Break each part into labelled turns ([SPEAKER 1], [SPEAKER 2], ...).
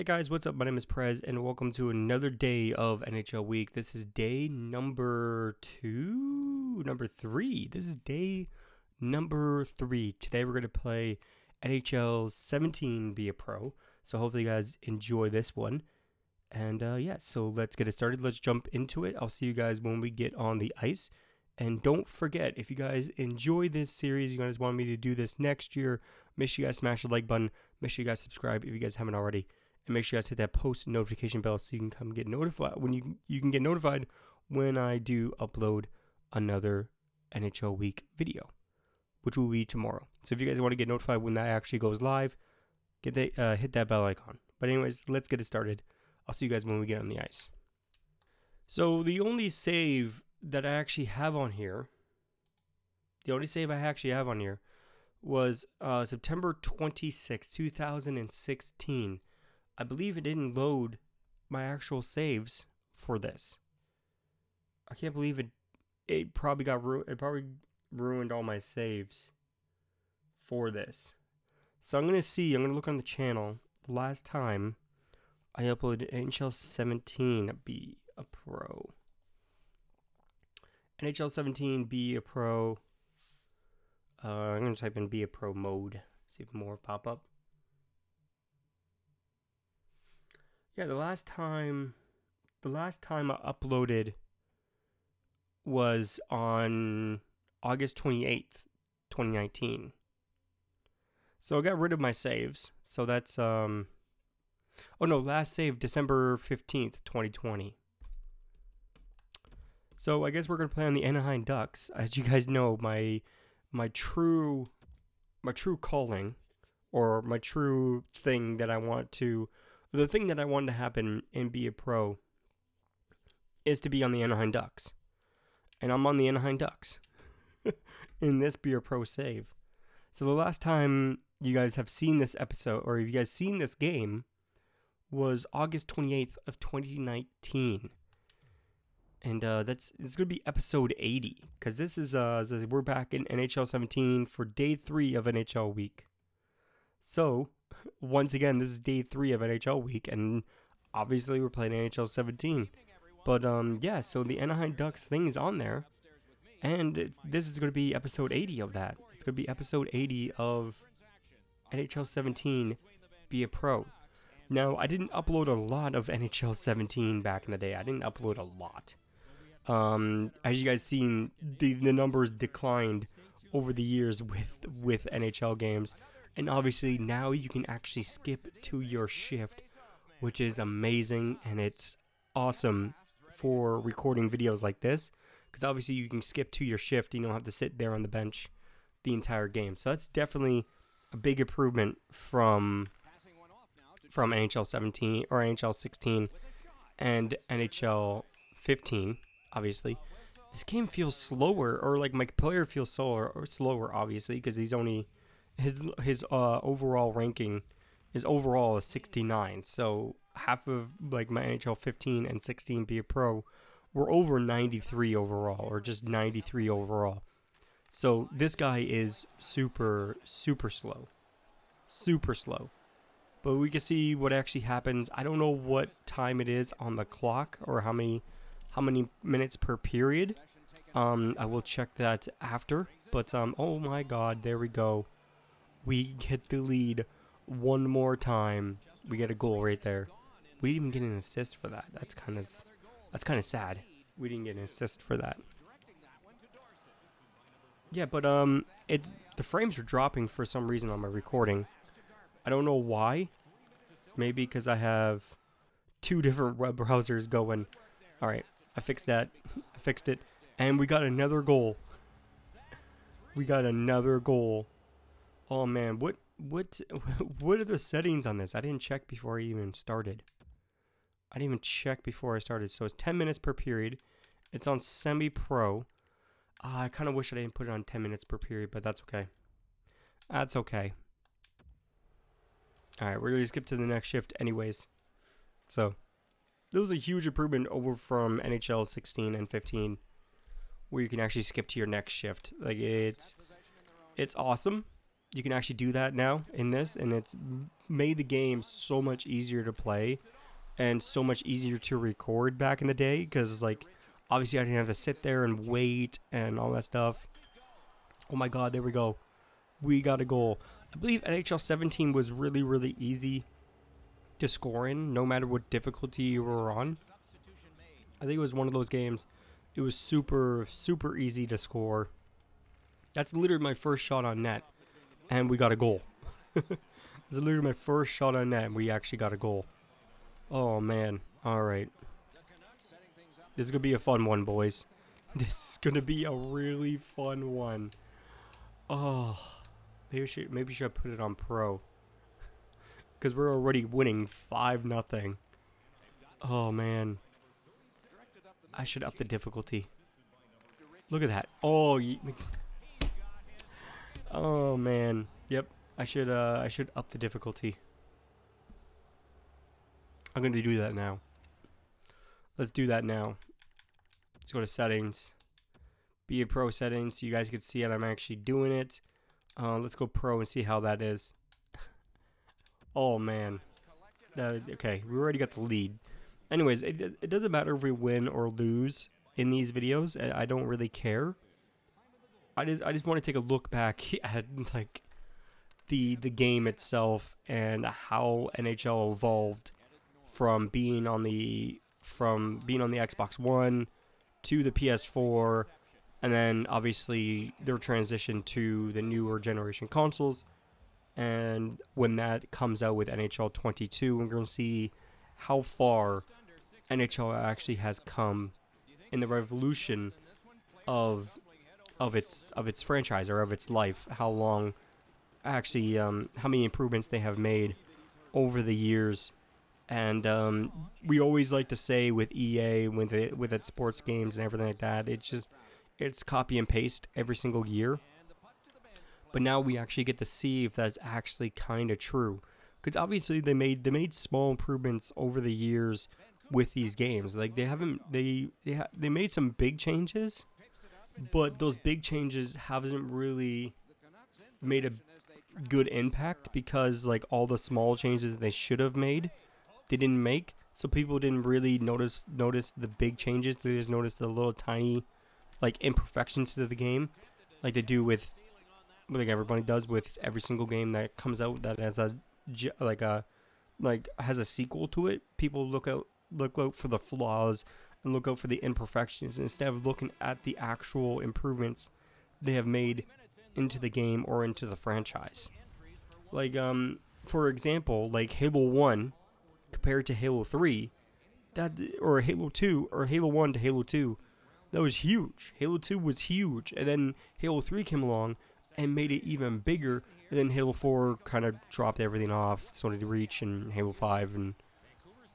[SPEAKER 1] Hey guys, what's up? My name is Prez, and welcome to another day of NHL Week. This is day number 3. This is day number 3. Today we're going to play NHL 17 Be a Pro. So hopefully you guys enjoy this one. And yeah, so let's get it started. Let's jump into it. I'll see you guys when we get on the ice. And don't forget, if you guys enjoy this series, you guys want me to do this next year, make sure you guys smash the like button. Make sure you guys subscribe if you guys haven't already. And make sure you guys hit that post notification bell so you can come get notified when you can get notified when I do upload another NHL Week video, which will be tomorrow. So if you guys want to get notified when that actually goes live, hit that bell icon. But anyways, let's get it started. I'll see you guys when we get on the ice. So the only save that I actually have on here, was September 26, 2016. I believe it didn't load my actual saves for this. I can't believe it. It probably ruined all my saves for this. So I'm gonna look on the channel. The last time I uploaded NHL 17 Be a Pro. NHL 17 Be a Pro. I'm gonna type in Be a Pro mode. See if more pop up. Yeah, the last time I uploaded was on August 28th, 2019. So I got rid of my saves. So that's last save December 15th, 2020. So I guess we're going to play on the Anaheim Ducks. As you guys know, my true calling, or my true thing that I want to the thing that I wanted to happen in Be a Pro is to be on the Anaheim Ducks. And I'm on the Anaheim Ducks in this Be a Pro save. So the last time you guys have seen this episode, or you guys seen this game, was August 28th of 2019. And it's going to be episode 80, because this is we're back in NHL 17 for day 3 of NHL Week. So once again, this is day 3 of NHL Week, and obviously we're playing NHL 17. But yeah, so the Anaheim Ducks thing is on there, and this is going to be episode 80 of that. It's going to be episode 80 of NHL 17 Be a Pro. Now, I didn't upload a lot of NHL 17 back in the day. I didn't upload a lot. As you guys seen, the numbers declined over the years with NHL games. And obviously now you can actually skip to your shift, which is amazing, and it's awesome for recording videos like this, because obviously you can skip to your shift. You don't have to sit there on the bench the entire game. So that's definitely a big improvement from NHL 17 or NHL 16 and NHL 15. Obviously, this game feels slower, or like my player feels slower, obviously, because he's only his overall ranking is overall a 69. So half of like my NHL 15 and 16 Be a Pro were over 93 overall, or just 93 overall. So this guy is super slow. But we can see what actually happens. I don't know what time it is on the clock, or how many minutes per period. I will check that after. But oh my God, there we go. We get the lead one more time. We get a goal right there. We didn't even get an assist for that. That's kind of sad. We didn't get an assist for that. Yeah, but the frames are dropping for some reason on my recording. I don't know why. Maybe because I have 2 different web browsers going. All right, I fixed that. I fixed it, and we got another goal. Oh man, what are the settings on this? I didn't check before I even started. So it's 10 minutes per period. It's on semi-pro. I kind of wish I didn't put it on 10 minutes per period, but that's okay. All right, we're going to skip to the next shift anyways. So, there was a huge improvement over from NHL 16 and 15, where you can actually skip to your next shift. Like, it's awesome. You can actually do that now in this, and it's made the game so much easier to play and so much easier to record back in the day, because like obviously I didn't have to sit there and wait and all that stuff. Oh my god, there we go. We got a goal. I believe NHL 17 was really, really easy to score in, no matter what difficulty you were on. I think it was one of those games. It was super, super easy to score. That's literally my first shot on net, and we got a goal. This is literally my first shot on net, and we actually got a goal. Oh, man. All right. This is going to be a fun one, boys. This is going to be a really fun one. Oh, maybe I should put it on pro. Because we're already winning 5-0. Oh, man. I should up the difficulty. Look at that. Oh, oh man. Yep. I should up the difficulty. I'm going to do that now. Let's do that now. Let's go to settings. Be a pro settings so you guys can see it. I'm actually doing it. Let's go pro and see how that is. Oh man. Okay, we already got the lead. Anyways, it doesn't matter if we win or lose in these videos. I don't really care. I just want to take a look back at like the game itself and how NHL evolved from being on the Xbox One to the PS4, and then obviously their transition to the newer generation consoles. And when that comes out with NHL 22, we're going to see how far NHL actually has come in the revolution of its franchise, or of its life. How long actually how many improvements they have made over the years. And we always like to say with EA, with its sports games and everything like that, it's copy and paste every single year. But now we actually get to see if that's actually kind of true, because obviously they made small improvements over the years with these games. Like they made some big changes, but those big changes haven't really made a good impact, because like all the small changes they should have made, they didn't make. So people didn't really notice the big changes. They just noticed the little tiny like imperfections to the game, like they do with like everybody does with every single game that comes out that has has a sequel to it. People look out for the flaws and look out for the imperfections instead of looking at the actual improvements they have made into the game or into the franchise. Like for example, like Halo 1 compared to Halo 3, or Halo 2, or Halo 1 to Halo 2, that was huge. Halo 2 was huge, and then Halo 3 came along and made it even bigger, and then Halo 4 kind of dropped everything off, so did Reach and Halo 5, and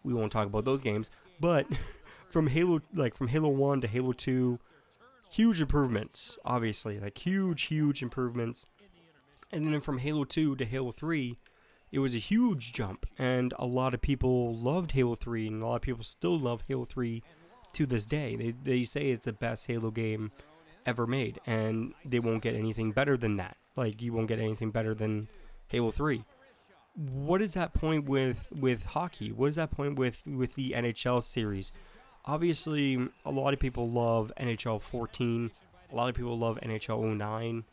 [SPEAKER 1] we won't talk about those games. But from Halo 1 to Halo 2, huge improvements, obviously, like huge improvements. And then from Halo 2 to Halo 3, it was a huge jump, and a lot of people loved Halo 3, and a lot of people still love Halo 3 to this day. They say it's the best Halo game ever made, and they won't get anything better than that. Like, you won't get anything better than Halo 3. What is that point with hockey? What is that point with the NHL series? Obviously, a lot of people love NHL 14. A lot of people love NHL 09.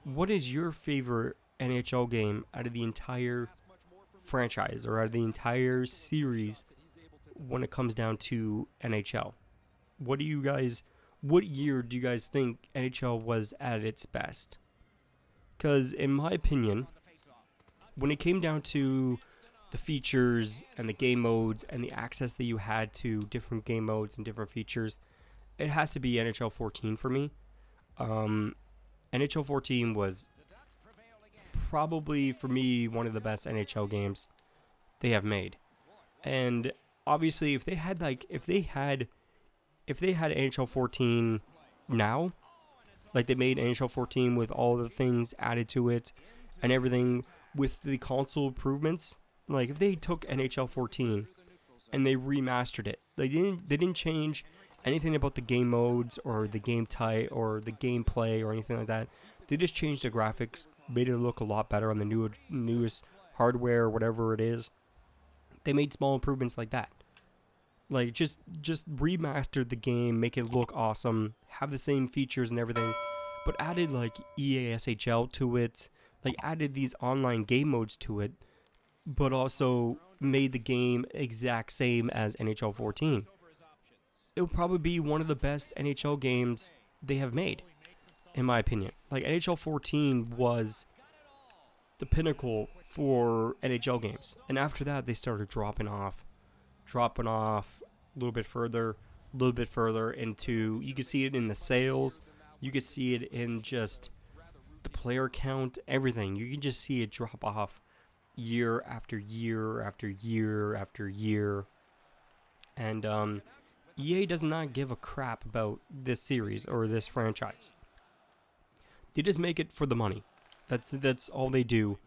[SPEAKER 1] What is your favorite NHL game out of the entire franchise, or out of the entire series, when it comes down to NHL? What year do you guys think NHL was at its best? Because in my opinion, when it came down to the features and the game modes and the access that you had to different game modes and different features, it has to be NHL 14 for me. NHL 14 was probably, for me, one of the best NHL games they have made. And obviously, if they had NHL 14 now, like they made NHL 14 with all the things added to it and everything with the console improvements, like if they took NHL 14 and they remastered it, they didn't change anything about the game modes or the game type or the gameplay or anything like that. They just changed the graphics, made it look a lot better on the newest hardware, whatever it is. They made small improvements like that. Like just remastered the game, make it look awesome, have the same features and everything, but added like EA SHL to it, like added these online game modes to it, but also made the game exact same as NHL 14. It would probably be one of the best NHL games they have made, in my opinion. Like NHL 14 was the pinnacle for NHL games, and after that they started dropping off a little bit further into, you can see it in the sales, you can see it in just the player count, everything. You can just see it drop off year after year after year after year. And EA does not give a crap about this series or this franchise. They just make it for the money. That's all they do.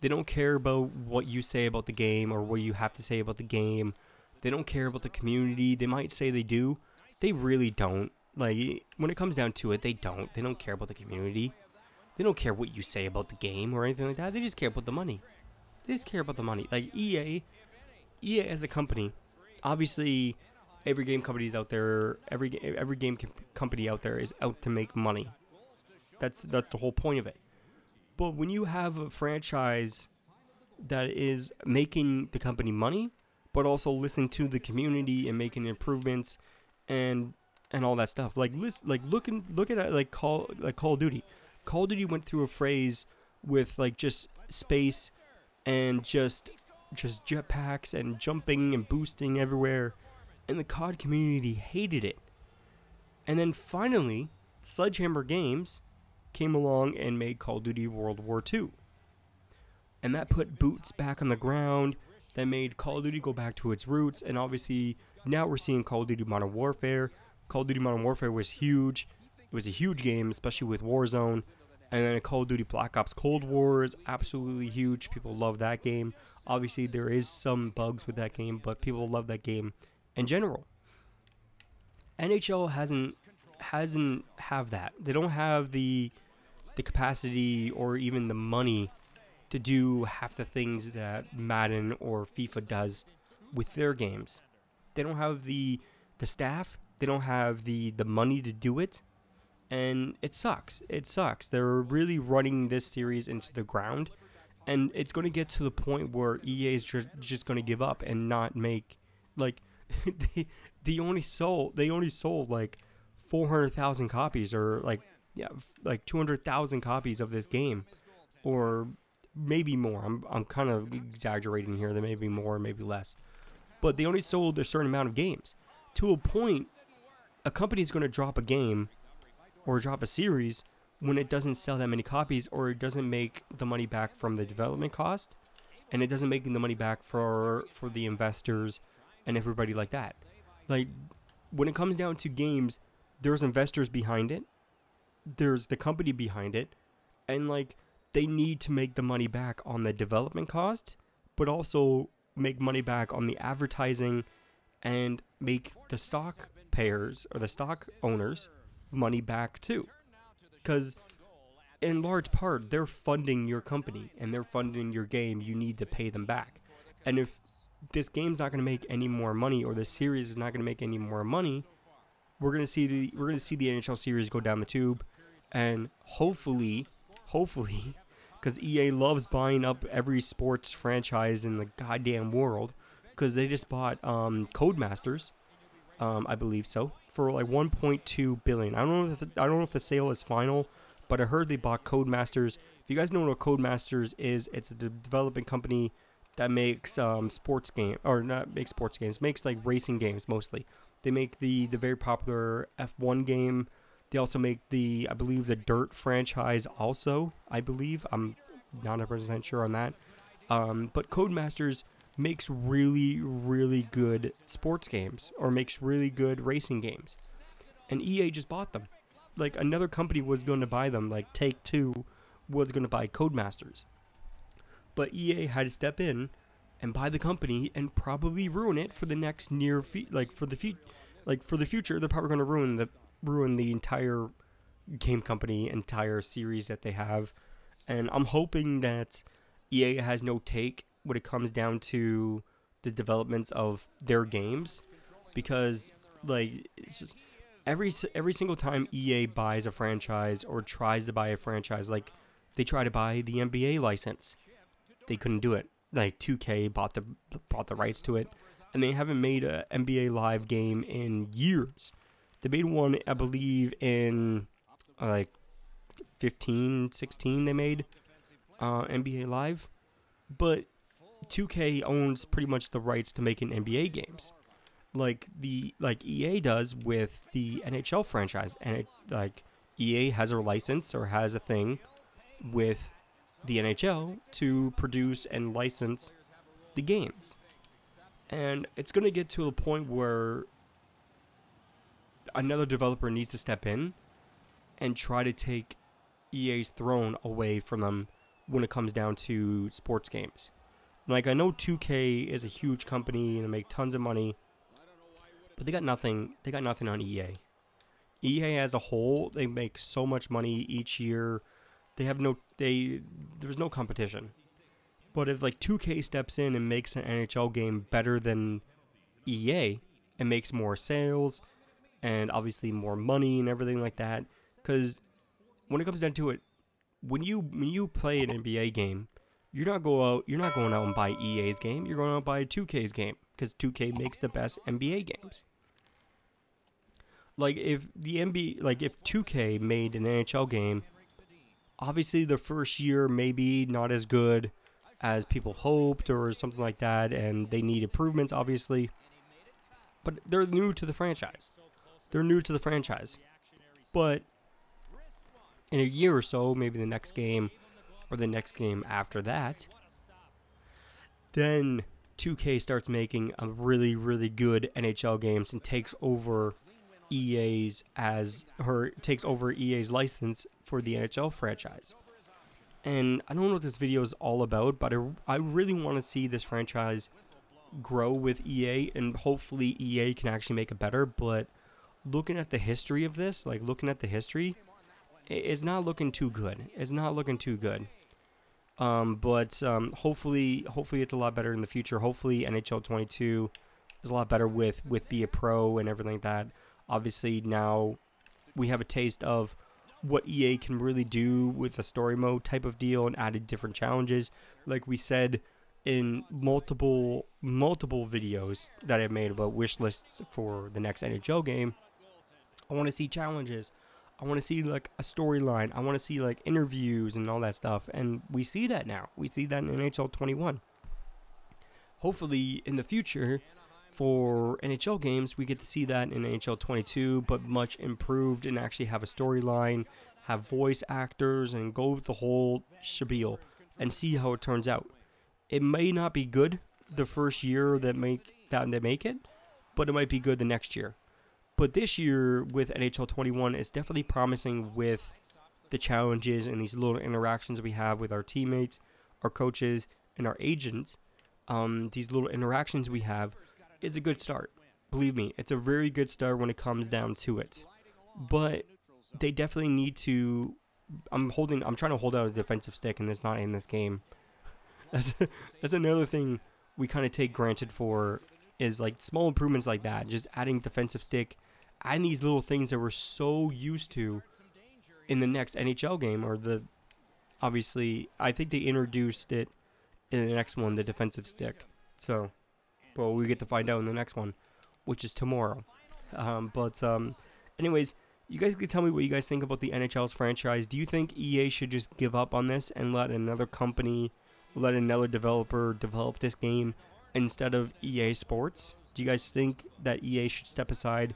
[SPEAKER 1] They don't care about what you say about the game or what you have to say about the game. They don't care about the community. They might say they do. They really don't. Like, when it comes down to it, they don't. They don't care about the community. They don't care what you say about the game or anything like that. They just care about the money. They just care about the money. Like, EA as a company, obviously, every game company's out there, every game company out there is out to make money. That's the whole point of it. But when you have a franchise that is making the company money, but also listening to the community and making improvements and all that stuff, like look at it, like Call of Duty. Call of Duty went through a phase with like just space and just jetpacks and jumping and boosting everywhere, and the COD community hated it. And then finally, Sledgehammer Games came along and made Call of Duty World War II. And that put boots back on the ground, that made Call of Duty go back to its roots, and obviously now we're seeing Call of Duty Modern Warfare. Call of Duty Modern Warfare was huge. It was a huge game, especially with Warzone. And then Call of Duty Black Ops Cold War is absolutely huge. People love that game. Obviously there is some bugs with that game, but people love that game in general. NHL hasn't have that. They don't have the capacity or even the money to do half the things that Madden or FIFA does with their games. They don't have the staff. They don't have the money to do it. And it sucks. It sucks. They're really running this series into the ground. And it's going to get to the point where EA is just going to give up and not make, like, they only sold like 400,000 copies, or like 200,000 copies of this game, or maybe more. I'm kind of exaggerating here. There may be more, maybe less, but they only sold a certain amount of games. To a point, a company is going to drop a game or drop a series when it doesn't sell that many copies, or it doesn't make the money back from the development cost, and it doesn't make the money back for the investors and everybody like that. Like, when it comes down to games, there's investors behind it, there's the company behind it, and like, they need to make the money back on the development cost, but also make money back on the advertising and make the stock payers or the stock owners money back too. Because in large part, they're funding your company and they're funding your game. You need to pay them back. And if this game's not going to make any more money, or this series is not going to make any more money, we're going to see the NHL series go down the tube, and hopefully, because EA loves buying up every sports franchise in the goddamn world, because they just bought Codemasters, I believe so, for like 1.2 billion. I don't know if the sale is final, but I heard they bought Codemasters. If you guys know what Codemasters is, it's a development company that makes sports game, or not makes sports games, makes like racing games mostly. They make the very popular F1 game. They also make I believe the Dirt franchise also, I believe. I'm not 100% sure on that. But Codemasters makes really, really good sports games, or makes really good racing games. And EA just bought them. Like, another company was going to buy them, like Take-Two was going to buy Codemasters. But EA had to step in and buy the company and probably ruin it for the next for the future. They're probably going to ruin the entire game company entire series that they have, and I'm hoping that EA has no take when it comes down to the developments of their games, because like it's just, every single time EA buys a franchise or tries to buy a franchise, like they try to buy the NBA license, they couldn't do it. Like 2K bought the rights to it, and they haven't made a NBA Live game in years. They made one, I believe, in like 15, 16. They made NBA Live, but 2K owns pretty much the rights to making NBA games, like EA does with the NHL franchise, and EA has a license or has a thing with the NHL to produce and license the games. And it's going to get to a point where another developer needs to step in and try to take EA's throne away from them when it comes down to sports games. Like, I know 2K is a huge company and they make tons of money, but they got nothing on EA. EA as a whole, they make so much money each year. There's no competition. But if like 2K steps in and makes an NHL game better than EA and makes more sales and obviously more money and everything like that, because when it comes down to it, when you play an NBA game, you're not going out and buy EA's game. You're going out and buy 2K's game because 2K makes the best NBA games. Like if 2K made an NHL game, obviously the first year maybe not as good as people hoped or something like that, and they need improvements obviously. But they're new to the franchise. But in a year or so, maybe the next game or the next game after that, then 2K starts making a really, really good NHL games and takes over EA's license for the NHL franchise. And I don't know what this video is all about, but I really want to see this franchise grow with EA, and hopefully EA can actually make it better. But looking at the history of this, it's not looking too good. But hopefully it's a lot better in the future. Hopefully NHL 22 is a lot better with Be a Pro and everything like that. Obviously now we have a taste of what EA can really do with a story mode type of deal and added different challenges. Like we said in multiple videos that I've made about wish lists for the next NHL game, I want to see challenges. I want to see like a storyline. I want to see like interviews and all that stuff. And we see that now. We see that in NHL 21. Hopefully in the future for NHL games, we get to see that in NHL 22, but much improved, and actually have a storyline, have voice actors, and go with the whole spiel and see how it turns out. It may not be good the first year they make it, but it might be good the next year. But this year with NHL 21, it's definitely promising with the challenges and these little interactions we have with our teammates, our coaches, and our agents. These little interactions we have is a good start. Believe me, it's a very good start when it comes down to it. But they definitely need to. I'm trying to hold out a defensive stick, and it's not in this game. That's another thing we kind of take granted for, is like small improvements like that, just adding defensive stick, adding these little things that we're so used to in the next NHL game, or obviously I think they introduced it in the next one, the defensive stick. So, well, we get to find out in the next one, which is tomorrow. Anyways, you guys can tell me what you guys think about the NHL's franchise. Do you think EA should just give up on this and let another developer develop this game instead of EA Sports? Do you guys think that EA should step aside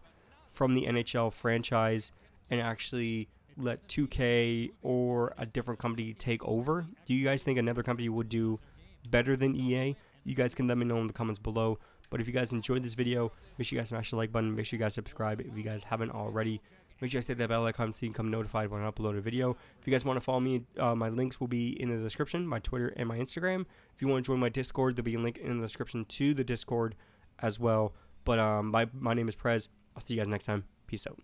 [SPEAKER 1] from the NHL franchise and actually let 2K or a different company take over? Do you guys think another company would do better than EA? You guys can let me know in the comments below. But if you guys enjoyed this video, make sure you guys smash the like button. Make sure you guys subscribe if you guys haven't already. Make sure you guys hit that bell icon so you can become notified when I upload a video. If you guys want to follow me, my links will be in the description, my Twitter and my Instagram. If you want to join my Discord, there'll be a link in the description to the Discord as well. But my name is Prez. I'll see you guys next time. Peace out.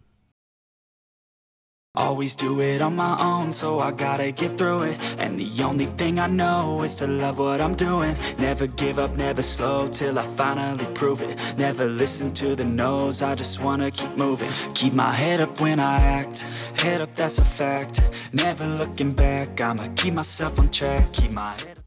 [SPEAKER 2] Always do it on my own, so I gotta get through it. And the only thing I know is to love what I'm doing. Never give up, never slow, till I finally prove it. Never listen to the no's, I just wanna keep moving. Keep my head up when I act, head up, that's a fact. Never looking back, I'ma keep myself on track. Keep my head up.